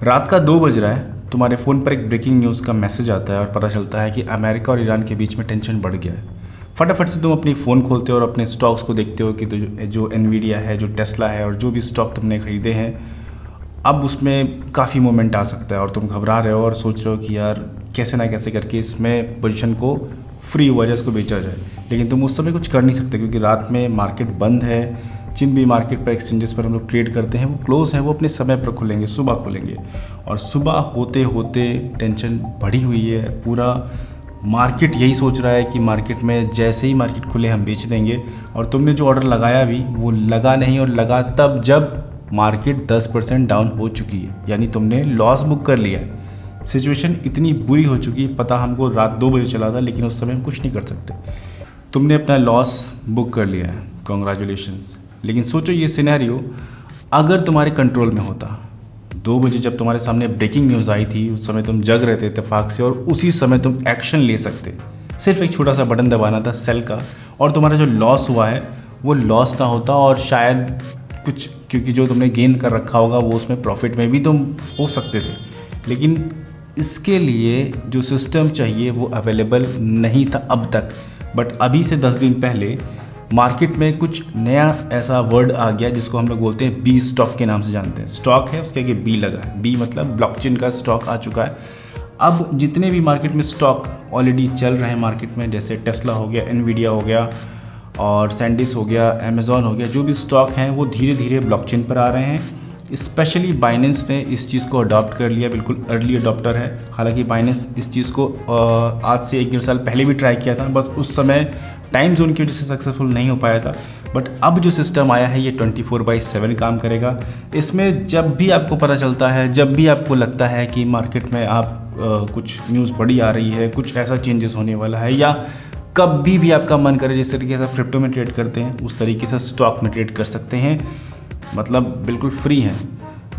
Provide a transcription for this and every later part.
रात का 2 बज रहा है, तुम्हारे फ़ोन पर एक ब्रेकिंग न्यूज़ का मैसेज आता है और पता चलता है कि अमेरिका और ईरान के बीच में टेंशन बढ़ गया है। फटाफट से तुम अपनी फ़ोन खोलते हो और अपने स्टॉक्स को देखते हो कि जो एनवीडिया है, जो टेस्ला है और जो भी स्टॉक तुमने खरीदे हैं, अब उसमें काफ़ी मोमेंट आ सकता है और तुम घबरा रहे हो और सोच रहे हो कि यार कैसे ना कैसे करके इसमें पोजीशन को फ्री हुआ जाए, इसको बेचा जाए। लेकिन तुम उस समय कुछ कर नहीं सकते क्योंकि रात में मार्केट बंद है। जिन भी मार्केट पर एक्सचेंजेस पर हम लोग ट्रेड करते हैं वो क्लोज हैं, वो अपने समय पर खुलेंगे, सुबह खुलेंगे। और सुबह होते होते टेंशन बढ़ी हुई है, पूरा मार्केट यही सोच रहा है कि मार्केट में जैसे ही मार्केट खुले हम बेच देंगे। और तुमने जो ऑर्डर लगाया भी वो लगा नहीं, और लगा तब जब मार्केट 10% डाउन हो चुकी है, यानी तुमने लॉस बुक कर लिया है। सिचुएशन इतनी बुरी हो चुकी है, पता हमको रात 2 बजे चला था लेकिन उस समय हम कुछ नहीं कर सकते। तुमने अपना लॉस बुक कर लिया है, कॉन्ग्रेचुलेशंस। लेकिन सोचो ये सिनेरियो अगर तुम्हारे कंट्रोल में होता, 2 बजे जब तुम्हारे सामने ब्रेकिंग न्यूज़ आई थी उस समय तुम जग रहे थे इत्तेफाक से और उसी समय तुम एक्शन ले सकते। सिर्फ एक छोटा सा बटन दबाना था सेल का, और तुम्हारा जो लॉस हुआ है वो लॉस ना होता, और शायद कुछ, क्योंकि जो तुमने गेन कर रखा होगा वो उसमें प्रॉफिट में भी तुम हो सकते थे। लेकिन इसके लिए जो सिस्टम चाहिए वो अवेलेबल नहीं था अब तक। बट अभी से 10 दिन पहले मार्केट में कुछ नया ऐसा वर्ड आ गया जिसको हम लोग बोलते हैं बी स्टॉक के नाम से जानते हैं। स्टॉक है, उसके आगे बी लगा है, बी मतलब ब्लॉकचेन का स्टॉक आ चुका है। अब जितने भी मार्केट में स्टॉक ऑलरेडी चल रहे हैं मार्केट में, जैसे टेस्ला हो गया, एनवीडिया हो गया और सैंडिस हो गया, अमेज़ॉन हो गया, जो भी स्टॉक हैं वो धीरे धीरे ब्लॉकचेन पर आ रहे हैं। स्पेशली बाइनेंस ने इस चीज़ को अडॉप्ट कर लिया, बिल्कुल अर्ली अडॉप्टर है। हालांकि बाइनेंस इस चीज़ को आज से 1-1.5 साल पहले भी ट्राई किया था, बस उस समय टाइम जोन की वजह से सक्सेसफुल नहीं हो पाया था। बट अब जो सिस्टम आया है ये 24/7 काम करेगा। इसमें जब भी आपको पता चलता है, जब भी आपको लगता है कि मार्केट में आप कुछ न्यूज़ बड़ी आ रही है, कुछ ऐसा चेंजेस होने वाला है, या कभी भी आपका मन करे, जिस तरीके से आप क्रिप्टो में ट्रेड करते हैं उस तरीके से स्टॉक में ट्रेड कर सकते हैं। मतलब बिल्कुल फ्री है।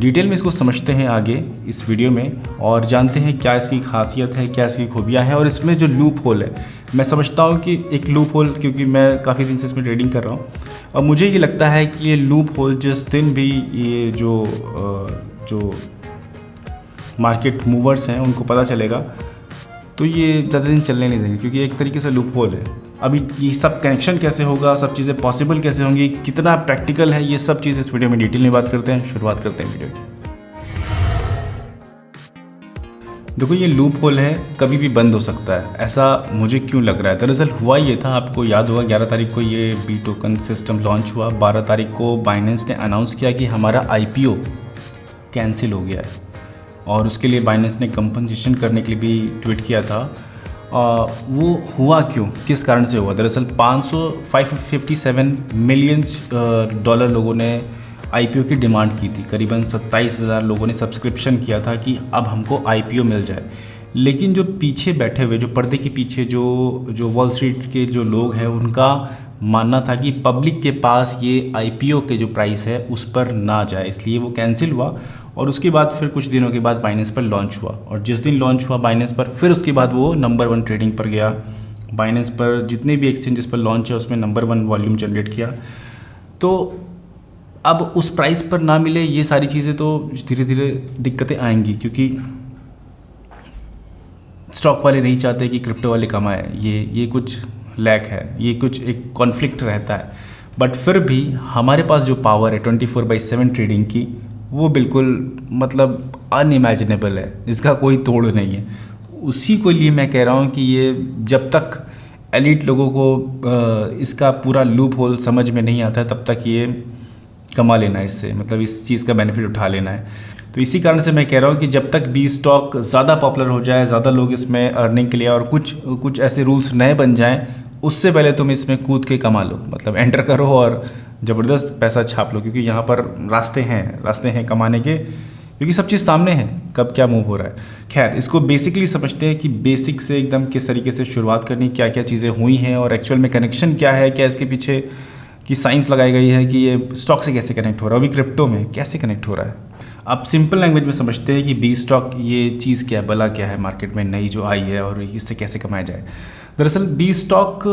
डिटेल में इसको समझते हैं आगे इस वीडियो में और जानते हैं क्या इसकी खासियत है, क्या इसकी खूबियाँ हैं, और इसमें जो लूप होल है, मैं समझता हूँ कि एक लूप होल, क्योंकि मैं काफ़ी दिन से इसमें ट्रेडिंग कर रहा हूँ और मुझे ये लगता है कि ये लूप होल जिस दिन भी ये जो मार्केट मूवर्स हैं उनको पता चलेगा तो ये ज़्यादा दिन चलने नहीं देंगे, क्योंकि एक तरीके से लूप होल है। अभी ये सब कनेक्शन कैसे होगा, सब चीज़ें पॉसिबल कैसे होंगी, कितना प्रैक्टिकल है, ये सब चीज़ इस वीडियो में डिटेल में बात करते हैं। शुरुआत करते हैं वीडियो की। देखो ये लूप होल है, कभी भी बंद हो सकता है, ऐसा मुझे क्यों लग रहा है। दरअसल हुआ ये था, आपको याद होगा 11 तारीख को ये बी टोकन सिस्टम लॉन्च हुआ। 12 तारीख को बाइनेंस ने अनाउंस किया कि हमारा IPO कैंसिल हो गया है, और उसके लिए बाइनेंस ने कंपनसेशन करने के लिए भी ट्वीट किया था। वो हुआ क्यों, किस कारण से हुआ? दरअसल 557 मिलियन डॉलर लोगों ने IPO की डिमांड की थी। करीबन 27,000 लोगों ने सब्सक्रिप्शन किया था कि अब हमको IPO मिल जाए। लेकिन जो पीछे बैठे हुए, जो पर्दे के पीछे जो वॉल स्ट्रीट के जो लोग हैं, उनका मानना था कि पब्लिक के पास ये IPO के जो प्राइस है उस पर ना जाए, इसलिए वो कैंसिल हुआ। और उसके बाद फिर कुछ दिनों के बाद बाइनेंस पर लॉन्च हुआ, और जिस दिन लॉन्च हुआ बाइनेंस पर, फिर उसके बाद वो नंबर 1 ट्रेडिंग पर गया। बाइनेंस पर जितने भी एक्सचेंजेस पर लॉन्च है उसमें नंबर 1 वॉल्यूम जनरेट किया। तो अब उस प्राइस पर ना मिले, ये सारी चीज़ें तो धीरे धीरे दिक्कतें आएंगी, क्योंकि स्टॉक वाले नहीं चाहते कि क्रिप्टो वाले कमाए। ये कुछ लैक है, ये कुछ एक कॉन्फ्लिक्ट रहता है। बट फिर भी हमारे पास जो पावर है 24/7 ट्रेडिंग की, वो बिल्कुल मतलब अनइमेजिनेबल है, इसका कोई तोड़ नहीं है। उसी को लिए मैं कह रहा हूँ कि ये जब तक एलिट लोगों को इसका पूरा लूप होल समझ में नहीं आता है, तब तक ये कमा लेना है इससे, मतलब इस चीज़ का बेनिफिट उठा लेना है। तो इसी कारण से मैं कह रहा हूँ कि जब तक बी स्टॉक ज़्यादा पॉपुलर हो जाए, ज़्यादा लोग इसमें अर्निंग के लिए, और कुछ ऐसे रूल्स नए बन जाएं, उससे पहले तुम इसमें कूद के कमा लो, मतलब एंटर करो और ज़बरदस्त पैसा छाप लो, क्योंकि यहाँ पर रास्ते हैं कमाने के, क्योंकि सब चीज़ सामने है, कब क्या मूव हो रहा है। खैर, इसको बेसिकली समझते हैं कि बेसिक से एकदम किस तरीके से शुरुआत करनी, क्या क्या चीज़ें हुई हैं और एक्चुअल में कनेक्शन क्या है, क्या इसके पीछे की साइंस लगाई गई है कि ये स्टॉक से कैसे कनेक्ट हो रहा है, अभी क्रिप्टो में कैसे कनेक्ट हो रहा है। आप सिंपल लैंग्वेज में समझते हैं कि बी स्टॉक ये चीज़ क्या है, भला क्या है, मार्केट में नई जो आई है और इससे कैसे कमाया जाए। दरअसल बी स्टॉक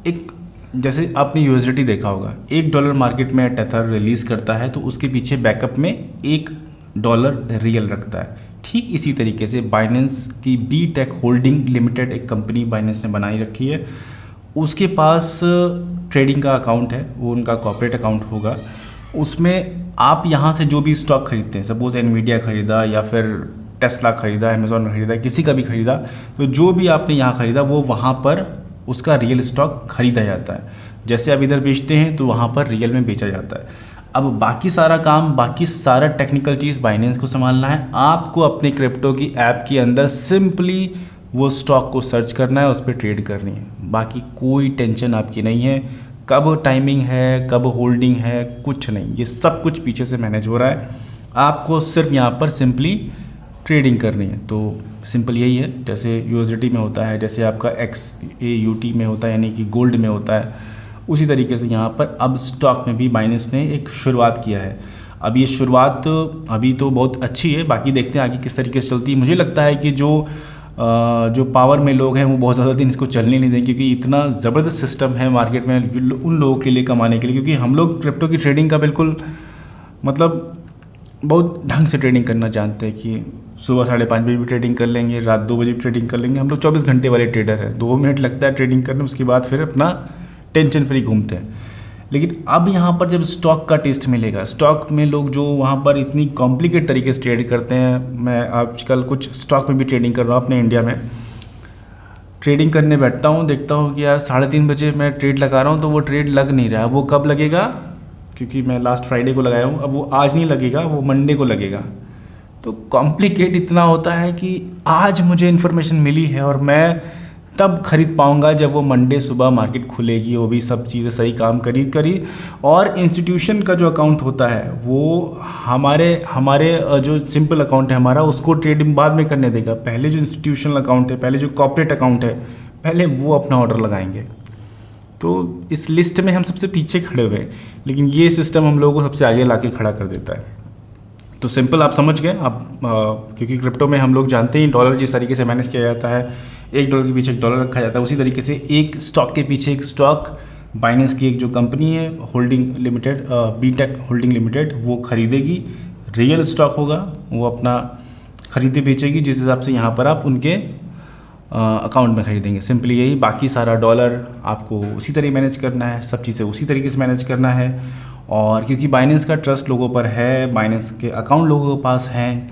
एक, जैसे आपने USDT देखा होगा, $1 मार्केट में टेथर रिलीज़ करता है तो उसके पीछे बैकअप में एक डॉलर रियल रखता है। ठीक इसी तरीके से बाइनेंस की बी टेक होल्डिंग लिमिटेड एक कंपनी बाइनेंस ने बनाई रखी है, उसके पास ट्रेडिंग का अकाउंट है, वो उनका कॉर्पोरेट अकाउंट होगा। उसमें आप यहाँ से जो भी स्टॉक खरीदते हैं, सपोज एनवीडिया खरीदा या फिर टेस्ला खरीदा, अमेज़ॉन खरीदा, किसी का भी खरीदा, तो जो भी आपने यहाँ खरीदा वो वहाँ पर उसका रियल स्टॉक खरीदा जाता है। जैसे आप इधर बेचते हैं तो वहाँ पर रियल में बेचा जाता है। अब बाकी सारा काम, बाकी सारा टेक्निकल चीज़ बाइनेंस को संभालना है। आपको अपने क्रिप्टो की ऐप के अंदर सिंपली वो स्टॉक को सर्च करना है, उस पर ट्रेड करनी है। बाकी कोई टेंशन आपकी नहीं है, कब टाइमिंग है, कब होल्डिंग है, कुछ नहीं, ये सब कुछ पीछे से मैनेज हो रहा है। आपको सिर्फ यहाँ पर सिंपली ट्रेडिंग करनी है। तो सिंपल यही है, जैसे यूएसडीटी में होता है, जैसे आपका XAUT में होता है यानी कि गोल्ड में होता है, उसी तरीके से यहाँ पर अब स्टॉक में भी बाइनेंस ने एक शुरुआत किया है। अब ये शुरुआत अभी तो बहुत अच्छी है, बाकी देखते हैं आगे किस तरीके से चलती है। मुझे लगता है कि जो पावर में लोग हैं वो बहुत ज़्यादा दिन इसको चलने नहीं देंगे, क्योंकि इतना ज़बरदस्त सिस्टम है मार्केट में उन लोगों के लिए कमाने के लिए। क्योंकि हम लोग क्रिप्टो की ट्रेडिंग का बिल्कुल मतलब बहुत ढंग से ट्रेडिंग करना जानते हैं कि सुबह 5:30 बजे भी ट्रेडिंग कर लेंगे, रात 2 बजे भी ट्रेडिंग कर लेंगे। हम लोग 24 घंटे वाले ट्रेडर हैं, 2 मिनट लगता है ट्रेडिंग करने, उसके बाद फिर अपना टेंशन फ्री घूमते हैं। लेकिन अब यहाँ पर जब स्टॉक का टेस्ट मिलेगा, स्टॉक में लोग जो वहाँ पर इतनी कॉम्प्लिकेट तरीके से ट्रेड करते हैं, मैं आजकल कुछ स्टॉक में भी ट्रेडिंग कर रहा हूँ अपने इंडिया में। ट्रेडिंग करने बैठता हूँ, देखता हूँ कि यार 3:30 बजे मैं ट्रेड लगा रहा हूँ तो वो ट्रेड लग नहीं रहा। वो कब लगेगा, क्योंकि मैं लास्ट फ्राइडे को लगाया हूँ, अब वो आज नहीं लगेगा, वो मंडे को लगेगा। तो कॉम्प्लिकेट इतना होता है कि आज मुझे इन्फॉर्मेशन मिली है और मैं तब खरीद पाऊंगा जब वो मंडे सुबह मार्केट खुलेगी, वो भी सब चीज़ें सही काम करी। और इंस्टीट्यूशन का जो अकाउंट होता है वो हमारे जो सिंपल अकाउंट है हमारा, उसको ट्रेडिंग बाद में करने देगा। पहले जो इंस्टीट्यूशनल अकाउंट है, पहले जो कॉर्पोरेट अकाउंट है, पहले वो अपना ऑर्डर लगाएंगे। तो इस लिस्ट में हम सबसे पीछे खड़े हुए, लेकिन ये सिस्टम हम लोगों को सबसे आगे ला के खड़ा कर देता है। तो सिंपल आप समझ गए आप, क्योंकि क्रिप्टो में हम लोग जानते हैं डॉलर जिस तरीके से मैनेज किया जाता है, $1 के पीछे $1 रखा जाता है, उसी तरीके से एक स्टॉक के पीछे एक स्टॉक बाइनेंस की एक जो कंपनी है holding limited, BTech holding limited, वो खरीदेगी। रियल स्टॉक होगा, वो अपना खरीदे बेचेगी जिस हिसाब से यहाँ पर आप उनके अकाउंट में खरीदेंगे। सिंपली यही, बाकी सारा डॉलर आपको उसी तरह मैनेज करना है, सब चीज़ें उसी तरीके से मैनेज करना है। और क्योंकि बाइनेंस का ट्रस्ट लोगों पर है, बाइनेंस के अकाउंट लोगों के पास हैं।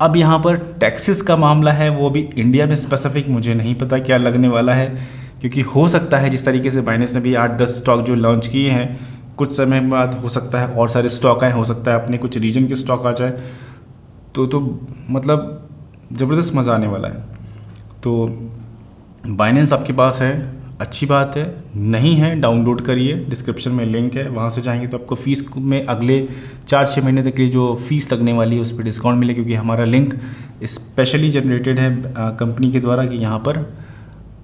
अब यहाँ पर टैक्सेस का मामला है, वो भी इंडिया में स्पेसिफिक मुझे नहीं पता क्या लगने वाला है, क्योंकि हो सकता है जिस तरीके से बाइनेंस ने भी 8-10 स्टॉक जो लॉन्च किए हैं, कुछ समय बाद हो सकता है और सारे स्टॉक आए, हो सकता है अपने कुछ रीजन के स्टॉक आ जाए, तो मतलब ज़बरदस्त मज़ा आने वाला है। तो बाइनेंस आपके पास है, अच्छी बात है, नहीं है डाउनलोड करिए, डिस्क्रिप्शन में लिंक है, वहाँ से जाएंगे तो आपको फ़ीस में अगले 4-6 महीने तक की जो फ़ीस लगने वाली है उस पर डिस्काउंट मिले, क्योंकि हमारा लिंक स्पेशली जनरेटेड है कंपनी के द्वारा कि यहाँ पर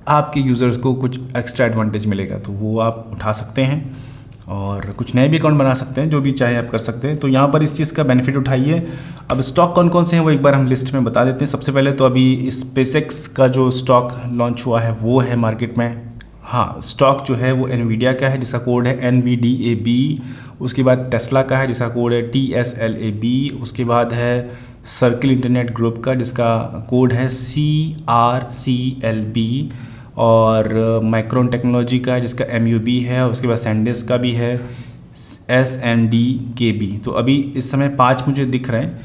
आपके यूज़र्स को कुछ एक्स्ट्रा एडवांटेज मिलेगा, तो वो आप उठा सकते हैं और कुछ नए भी अकाउंट बना सकते हैं, जो भी चाहे आप कर सकते हैं। तो यहाँ पर इस चीज़ का बेनिफिट उठाइए। अब स्टॉक कौन कौन से हैं वो एक बार हम लिस्ट में बता देते हैं। सबसे पहले तो अभी स्पेसएक्स का जो स्टॉक लॉन्च हुआ है वो है मार्केट में। हाँ, स्टॉक जो है वो एनवीडिया का है जिसका कोड है NVDAB। उसके बाद टेस्ला का है जिसका कोड है TSLAB। उसके बाद है सर्किल इंटरनेट ग्रुप का जिसका कोड है CRCLB। और माइक्रोन टेक्नोलॉजी का है जिसका MUB है। उसके बाद सैंडिस्क का भी है SNDKB। तो अभी इस समय 5 मुझे दिख रहे हैं,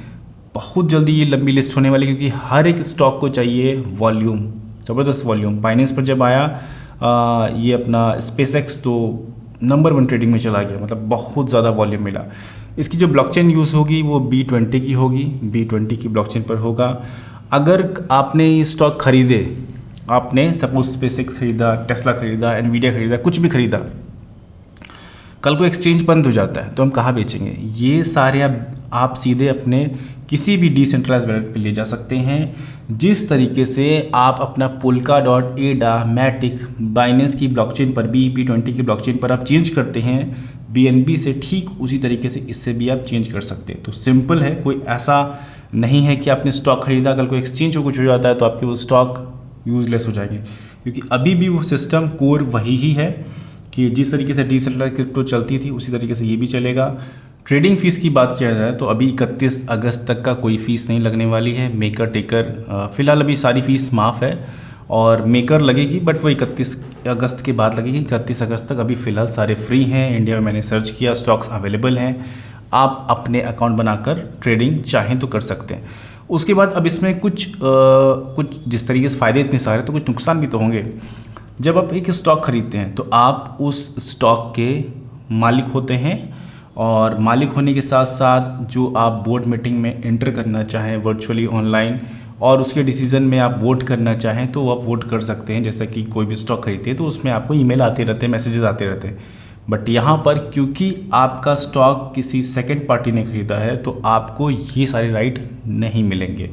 बहुत जल्दी ये लंबी लिस्ट होने वाली, क्योंकि हर एक स्टॉक को चाहिए वॉल्यूम, ज़बरदस्त वॉल्यूम। बाइनेंस पर जब आया ये अपना स्पेसएक्स तो नंबर 1 ट्रेडिंग में चला गया, मतलब बहुत ज़्यादा वॉल्यूम मिला। इसकी जो ब्लॉकचेन यूज़ होगी वो B20 की होगी, B20 की ब्लॉकचेन पर होगा। अगर आपने ये स्टॉक खरीदे, आपने सपोज स्पेसएक्स खरीदा, टेस्ला खरीदा, एनवीडिया खरीदा, कुछ भी खरीदा, कल को एक्सचेंज बंद हो जाता है तो हम कहाँ बेचेंगे? ये सारे आप सीधे अपने किसी भी डिसेंट्रलाइज वॉलेट पे ले जा सकते हैं। जिस तरीके से आप अपना Polkadot, मैटिक, बाइनेंस की ब्लॉकचेन पर भी, B20 की ब्लॉकचेन पर आप चेंज करते हैं BNB से, ठीक उसी तरीके से इससे भी आप चेंज कर सकते हैं। तो सिंपल है, कोई ऐसा नहीं है कि आपने स्टॉक खरीदा, कल को एक्सचेंज हो कुछ हो जाता है तो आपके वो स्टॉक यूज़लेस हो जाएंगे, क्योंकि अभी भी वो सिस्टम कोर वही ही है कि जिस तरीके से डिसेंट्रलाइज क्रिप्टो चलती थी उसी तरीके से ये भी चलेगा। ट्रेडिंग फ़ीस की बात किया जाए तो अभी 31 अगस्त तक का कोई फ़ीस नहीं लगने वाली है। मेकर टेकर फ़िलहाल अभी सारी फ़ीस माफ़ है और मेकर लगेगी, बट वो 31 अगस्त के बाद लगेगी। 31 अगस्त तक अभी फ़िलहाल सारे फ्री हैं। इंडिया में मैंने सर्च किया, स्टॉक्स अवेलेबल हैं, आप अपने अकाउंट बनाकर ट्रेडिंग चाहें तो कर सकते हैं। उसके बाद अब इसमें कुछ जिस तरीके से फ़ायदे इतने सारे, तो कुछ नुकसान भी तो होंगे। जब आप एक स्टॉक खरीदते हैं तो आप उस स्टॉक के मालिक होते हैं, और मालिक होने के साथ साथ जो आप बोर्ड मीटिंग में एंटर करना चाहें वर्चुअली ऑनलाइन, और उसके डिसीज़न में आप वोट करना चाहें तो आप वोट कर सकते हैं। जैसा कि कोई भी स्टॉक खरीदते हैं तो उसमें आपको ईमेल आते रहते हैं, मैसेजेस आते रहते हैं। बट यहाँ पर क्योंकि आपका स्टॉक किसी सेकंड पार्टी ने खरीदा है तो आपको ये सारे राइट नहीं मिलेंगे।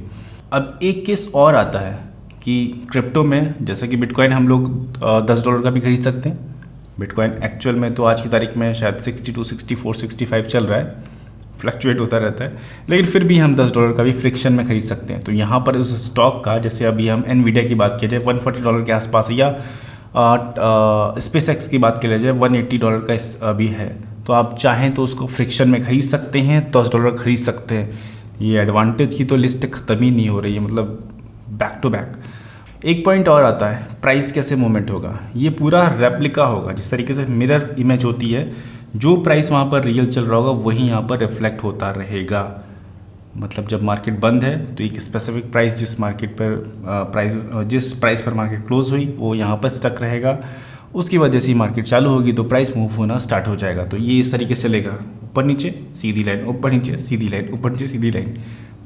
अब एक केस और आता है कि क्रिप्टो में, जैसे कि बिटकॉइन हम लोग $10 का भी खरीद सकते हैं। बिटकॉइन एक्चुअल में तो आज की तारीख में शायद 62, 64, 65 चल रहा है, फ्लक्चुएट होता रहता है, लेकिन फिर भी हम $10 का भी फ्रिक्शन में खरीद सकते हैं। तो यहाँ पर उस स्टॉक का, जैसे अभी हम एनवीडिया की बात किया जाए $140 के आसपास, या स्पेसएक्स की बात किया जाए $180 का अभी है, तो आप चाहें तो उसको फ्रिक्शन में खरीद सकते हैं, $10 खरीद सकते हैं। ये एडवांटेज की तो लिस्ट ख़त्म ही नहीं हो रही है, मतलब बैक टू बैक। एक पॉइंट और आता है, प्राइस कैसे मूवमेंट होगा। ये पूरा रेप्लिका होगा, जिस तरीके से मिरर इमेज होती है, जो प्राइस वहाँ पर रियल चल रहा होगा वही यहाँ पर रिफ्लेक्ट होता रहेगा। मतलब जब मार्केट बंद है तो एक स्पेसिफिक प्राइस, जिस प्राइस पर मार्केट क्लोज हुई वो यहाँ पर स्टक रहेगा। उसकी वजह से मार्केट चालू होगी तो प्राइस मूव होना स्टार्ट हो जाएगा। तो ये इस तरीके से चलेगा, ऊपर नीचे सीधी लाइन, ऊपर नीचे सीधी लाइन, ऊपर नीचे सीधी लाइन।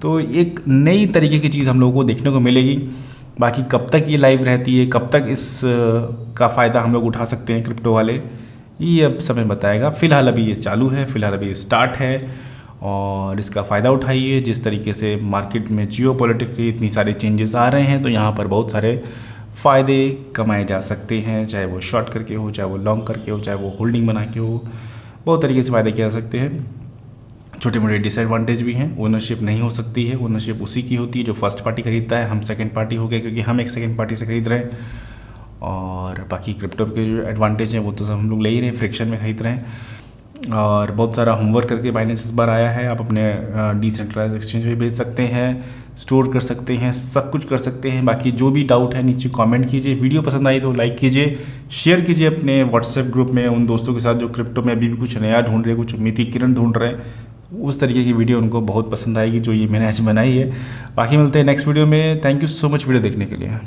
तो एक नई तरीके की चीज़ हम लोगों को देखने को मिलेगी। बाकी कब तक ये लाइव रहती है, कब तक इस का फ़ायदा हम लोग उठा सकते हैं क्रिप्टो वाले, ये अब समय बताएगा। फ़िलहाल अभी ये चालू है, फ़िलहाल अभी स्टार्ट है, और इसका फ़ायदा उठाइए। जिस तरीके से मार्केट में जियोपॉलिटिकली इतनी सारे चेंजेस आ रहे हैं तो यहाँ पर बहुत सारे फ़ायदे कमाए जा सकते हैं, चाहे वो शॉर्ट करके हो, चाहे वो लॉन्ग करके हो, चाहे वो होल्डिंग बना के हो, बहुत तरीके से फ़ायदे किए जा सकते हैं। छोटे मोटे डिसएडवांटेज भी हैं, ओनरशिप नहीं हो सकती है, ओनरशिप उसी की होती है जो फर्स्ट पार्टी खरीदता है। हम सेकंड पार्टी हो गए क्योंकि हम एक सेकंड पार्टी से खरीद रहे हैं। और बाकी क्रिप्टो के जो एडवांटेज हैं वो तो सब हम लोग ले ही रहे हैं, फ्रिक्शन में खरीद रहे हैं। और बहुत सारा होमवर्क करके बाइनेंस इस बार आया है, आप अपने डिसेंट्रलाइज एक्सचेंज में भेज सकते हैं, स्टोर कर सकते हैं, सब कुछ कर सकते हैं। बाकी जो भी डाउट है नीचे कमेंट कीजिए, वीडियो पसंद आई तो लाइक कीजिए, शेयर कीजिए अपने व्हाट्सएप ग्रुप में उन दोस्तों के साथ जो क्रिप्टो में अभी भी कुछ नया ढूंढ रहे हैं, कुछ उम्मीद की किरण ढूंढ रहे हैं। उस तरीके की वीडियो उनको बहुत पसंद आएगी जो ये मैंने आज बनाई है। बाकी मिलते हैं नेक्स्ट वीडियो में। Thank you so much video देखने के लिए।